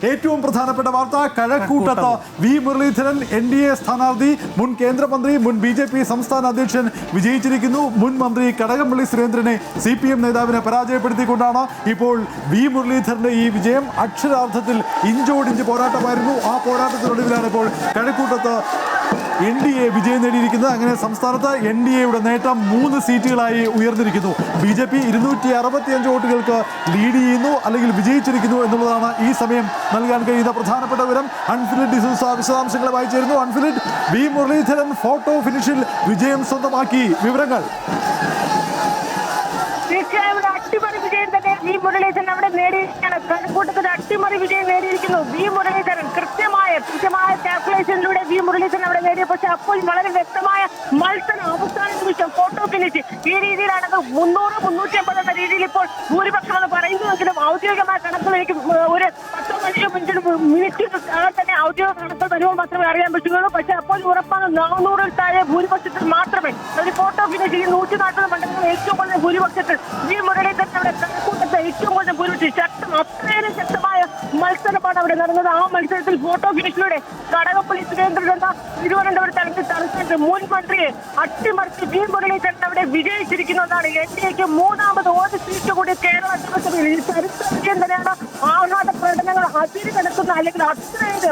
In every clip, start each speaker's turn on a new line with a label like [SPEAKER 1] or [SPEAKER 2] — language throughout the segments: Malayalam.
[SPEAKER 1] ഏറ്റവും പ്രധാനപ്പെട്ട വാർത്ത കഴക്കൂട്ടത്ത് വി മുരളീധരൻ NDA സ്ഥാനാർത്ഥി മുൻ കേന്ദ്രമന്ത്രി മുൻ BJP സംസ്ഥാന അധ്യക്ഷൻ വിജയിച്ചിരിക്കുന്നു. മുൻ മന്ത്രി കടകംപള്ളി സുരേന്ദ്രനെ CPM നേതാവിനെ പരാജയപ്പെടുത്തിക്കൊണ്ടാണ് ഇപ്പോൾ വി മുരളീധരന്റെ ഈ വിജയം. അക്ഷരാർത്ഥത്തിൽ ഇഞ്ചോടിഞ്ച് പോരാട്ടമായിരുന്നു. ആ പോരാട്ടത്തിനൊടുവിലാണ് ഇപ്പോൾ കഴക്കൂട്ടത്ത് NDA വിജയം നേടിയിരിക്കുന്നത്. അങ്ങനെ സംസ്ഥാനത്ത് NDAയുടെ നേട്ടം 3 സീറ്റുകളായി ഉയർന്നിരിക്കുന്നു. BJP 265 വോട്ടുകൾക്ക് ലീഡ് ചെയ്യുന്നു, അല്ലെങ്കിൽ വിജയിച്ചിരിക്കുന്നു എന്നുള്ളതാണ് ഈ സമയം നൽകാൻ കഴിയുന്ന പ്രധാനപ്പെട്ട വിവരം. അൺഫിലിഡ് ഡിസൂസ വിശദാംശങ്ങളുമായി ചേരുന്നു. അൺഫിലിഡ്, വി മുരളീധരൻ ഫോട്ടോ ഫിനിഷിൽ വിജയം സ്വന്തമാക്കി. വിവരങ്ങൾ.
[SPEAKER 2] അട്ടിമറി വിജയം തന്നെ വി മുരളീധരൻ അവിടെ നേടിയിരിക്കുകയാണ്. കഴക്കൂട്ടത്തിൽ അട്ടിമറി വിജയം നേടിയിരിക്കുന്നു വി മുരളീധരൻ. കൃത്യമായ കാൽക്കുലേഷനിലൂടെ വി മുരളീധരൻ അവിടെ നേടിയ, പക്ഷെ അപ്പോൾ വളരെ വ്യക്തമായ മത്സരം അവസാന നിമിഷം ഫോട്ടോ ഫിനിഷ് ഈ രീതിയിലാണ്. 300-350 എന്ന രീതിയിൽ ഇപ്പോൾ ഭൂരിപക്ഷം എന്ന് പറയുന്നുവെങ്കിലും ഔദ്യോഗികമായ കണക്കിലേക്ക് ഒരു 10-15 മിനിറ്റ് തന്നെ ഔദ്യോഗിക കണക്കുകൾ വരുമ്പോൾ മാത്രമേ അറിയാൻ പറ്റുകയുള്ളൂ. പക്ഷെ അപ്പോൾ ഉറപ്പാണ് 400-ൽ താഴെ ഭൂരിപക്ഷത്തിൽ മാത്രമേ ഒരു ഫോട്ടോ ഫിനിഷ് ഈ 140 മണ്ഡലങ്ങളിൽ ഏറ്റവും കൂടുതൽ ഭൂരിപക്ഷത്തിൽ വി മുരളീധരൻ അവിടെ കണക്കൂട്ടത്തെ ഏറ്റവും കൂടുതൽ ഭൂരിപക്ഷം അത്രയേറെ ശക്തമായ മത്സരമാണ് അവിടെ നടന്നത്. ആ മത്സരത്തിൽ ഫോട്ടോ ഫിനിഷിലൂടെ കടകംപള്ളി സുരേന്ദ്രൻ എന്ന തിരുവനന്തപുരത്ത് തലസ്ഥാനത്ത് മുൻ മന്ത്രിയെ അട്ടിമറിച്ച് വി മുരളീധരൻ അവിടെ വിജയിച്ചിരിക്കുന്നതാണ്. NDAക്ക് 3ാമത് ഒരു സീറ്റ് കൂടി കേരള നിയമസഭയിൽ ഈ ചരിത്ര വിജയം തന്നെയാണ്. ആഹ്ലാദ പ്രകടനങ്ങൾ അതിര് കിടക്കുന്ന, അല്ലെങ്കിൽ അത്രയേറെ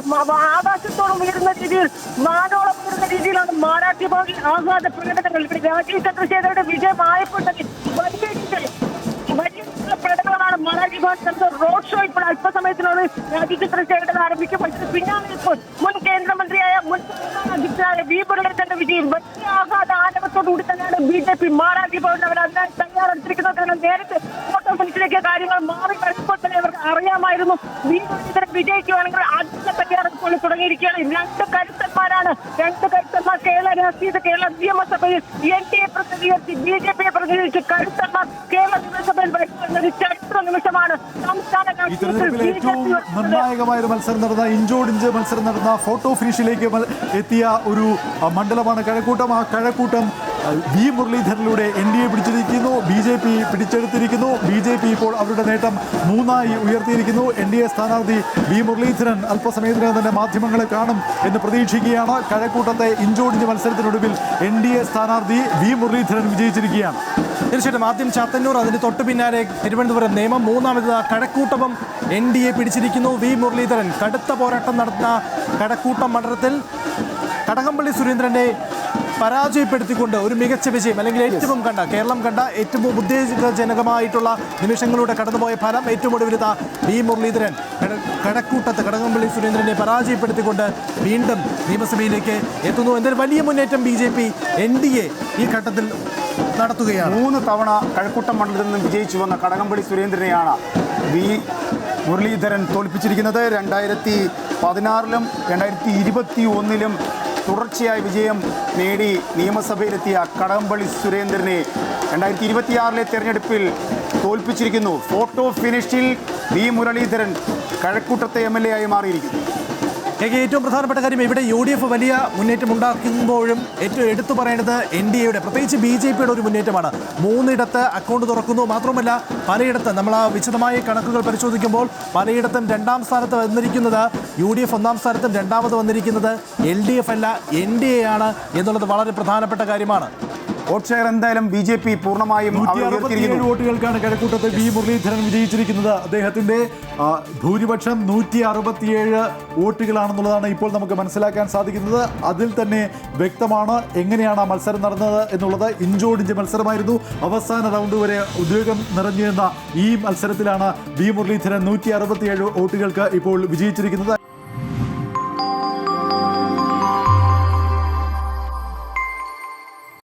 [SPEAKER 2] ആകാശത്തോളം ഉയരുന്ന രീതിയിൽ, വാനോളം ഉയരുന്ന രീതിയിലാണ് മാരാഠ്യ ഭവനിൽ ആഹ്ലാദ പ്രകടനങ്ങൾ. ഇവിടെ രാജീവ് ചന്ദ്രശേഖരയുടെ വിജയമായപ്പോൾ തന്നെ വലിയ പ്രകടനങ്ങളാണ് മാരാഠി ഭവൻ നടത്തുന്നത്. റോഡ് ഷോ ഇപ്പോൾ അല്പസമയത്തിനോട് രാജീവ് ചന്ദ്രശേഖരൻ ആരംഭിക്കും. പക്ഷേ പിന്നാലെ ഇപ്പോൾ മുൻ കേന്ദ്രമന്ത്രിയായ മുൻ അധ്യക്ഷനായ വി മുരളീധരന്റെ വിജയം വലിയ ആഘാത ആരവത്തോടുകൂടി തന്നെയാണ് BJP മാരാഠി ഭവൻ അവർ അതിനായി തയ്യാറെടുത്തിരിക്കുന്നത്. കാരണം നേരത്തെ ഫോട്ടോ ഫിനിഷിലേക്ക് കാര്യങ്ങൾ മാറി വരുമ്പോൾ തന്നെ അവർക്ക് അറിയാമായിരുന്നു വി മുരളീധരൻ വിജയിക്കുകയാണെങ്കിൽ അതിന്റെ തയ്യാറെടുപ്പുകൾ തുടങ്ങിയിരിക്കുകയാണ്. രണ്ട് കരുത്തന്മാർ കേരള രാഷ്ട്രീയത്തെ, കേരള നിയമസഭയിൽ NDA പ്രതിനിധീകരിച്ച് BJPയെ പ്രതിനിധീകരിച്ച് കരുത്തന്മാർ കേരള നിയമസഭയിൽ വരുന്നത് ചരിത്ര നിമിഷമാണ്.
[SPEAKER 1] ഈ തെരഞ്ഞെടുപ്പിൽ ഏറ്റവും നിർണായകമായ ഒരു മത്സരം നടന്ന, ഇഞ്ചോടിഞ്ച് മത്സരം നടന്ന, ഫോട്ടോ ഫിനിഷിലേക്ക് എത്തിയ ഒരു മണ്ഡലമാണ് കഴക്കൂട്ടം. ആ കഴക്കൂട്ടം വി മുരളീധരനിലൂടെ NDA പിടിച്ചിരിക്കുന്നു, BJP പിടിച്ചെടുത്തിരിക്കുന്നു. BJP ഇപ്പോൾ അവരുടെ നേട്ടം 3ആയി ഉയർത്തിയിരിക്കുന്നു. NDA സ്ഥാനാർത്ഥി വി മുരളീധരൻ അല്പസമയത്തിനകം തന്നെ മാധ്യമങ്ങളെ കാണും എന്ന് പ്രതീക്ഷിക്കുകയാണ്. കഴക്കൂട്ടത്തെ ഇഞ്ചോടിഞ്ച് മത്സരത്തിനൊടുവിൽ NDA സ്ഥാനാർത്ഥി വി മുരളീധരൻ വിജയിച്ചിരിക്കുകയാണ്.
[SPEAKER 3] തീർച്ചയായിട്ടും ആദ്യം ചാത്തന്നൂർ, അതിന് തൊട്ടു പിന്നാലെ തിരുവനന്തപുരം നേമം, 3ാമത് കഴക്കൂട്ടവും NDA പിടിച്ചിരിക്കുന്നു. വി മുരളീധരൻ കടുത്ത പോരാട്ടം നടത്തുന്ന കഴക്കൂട്ടം മണ്ഡലത്തിൽ കടകംപള്ളി സുരേന്ദ്രനെ പരാജയപ്പെടുത്തിക്കൊണ്ട് ഒരു മികച്ച വിജയം, അല്ലെങ്കിൽ കേരളം കണ്ട ഏറ്റവും ഉത്തേജകജനകമായിട്ടുള്ള നിമിഷങ്ങളിലൂടെ കടന്നുപോയ ഫലം, ഏറ്റവും ഒടുവിലത്ത വി മുരളീധരൻ കഴക്കൂട്ടത്ത് കടകംപള്ളി സുരേന്ദ്രനെ പരാജയപ്പെടുത്തിക്കൊണ്ട് വീണ്ടും നിയമസഭയിലേക്ക് എത്തുന്നു. എന്തായാലും വലിയ മുന്നേറ്റം BJP NDA ഈ ഘട്ടത്തിൽ നടത്തുകയാണ്.
[SPEAKER 4] 3 തവണ കഴക്കൂട്ടം മണ്ഡലത്തിൽ നിന്ന് വിജയിച്ചു വന്ന കടകംപള്ളി സുരേന്ദ്രനെയാണ് വി മുരളീധരൻ തോൽപ്പിച്ചിരിക്കുന്നത്. 2016-ലും 2021-ലും തുടർച്ചയായ വിജയം നേടി നിയമസഭയിലെത്തിയ കടകംപള്ളി സുരേന്ദ്രനെ 2026-ലെ തെരഞ്ഞെടുപ്പിൽ തോൽപ്പിച്ചിരിക്കുന്നു. ഫോട്ടോ ഫിനിഷിൽ വി മുരളീധരൻ കഴക്കൂട്ടത്തെ MLA ആയി മാറിയിരിക്കുന്നു.
[SPEAKER 3] ഏറ്റവും പ്രധാനപ്പെട്ട കാര്യം, ഇവിടെ UDF വലിയ മുന്നേറ്റം ഉണ്ടാക്കുമ്പോഴും ഏറ്റവും എടുത്തു പറയേണ്ടത് NDAയുടെ, പ്രത്യേകിച്ച് BJPയുടെ ഒരു മുന്നേറ്റമാണ്. 3ഇടത്ത് അക്കൗണ്ട് തുറക്കുന്നു. മാത്രമല്ല പലയിടത്ത് നമ്മൾ ആ വിശദമായ കണക്കുകൾ പരിശോധിക്കുമ്പോൾ പലയിടത്തും 2ാം സ്ഥാനത്ത് വന്നിരിക്കുന്നത് UDF, 1ാം സ്ഥാനത്തും 2ാമത് വന്നിരിക്കുന്നത് LDF അല്ല NDA ആണ് എന്നുള്ളത് വളരെ പ്രധാനപ്പെട്ട കാര്യമാണ്.
[SPEAKER 4] വോട്ട് ഷെയർ എന്തായാലും BJP പൂർണ്ണമായും
[SPEAKER 1] 167 വോട്ടുകൾക്കാണ് കഴക്കൂട്ടത്ത് വി മുരളീധരൻ വിജയിച്ചിരിക്കുന്നത്. അദ്ദേഹത്തിന്റെ ഭൂരിപക്ഷം 167 വോട്ടുകളാണെന്നുള്ളതാണ് ഇപ്പോൾ നമുക്ക് മനസ്സിലാക്കാൻ സാധിക്കുന്നത്. അതിൽ തന്നെ വ്യക്തമാണ് എങ്ങനെയാണ് ആ മത്സരം നടന്നത് എന്നുള്ളത്. ഇഞ്ചോടിഞ്ച് മത്സരമായിരുന്നു. അവസാന റൗണ്ട് വരെ ഉദ്വേഗം നിറഞ്ഞിരുന്ന ഈ മത്സരത്തിലാണ് വി മുരളീധരൻ 167 വോട്ടുകൾക്ക് ഇപ്പോൾ വിജയിച്ചിരിക്കുന്നത്.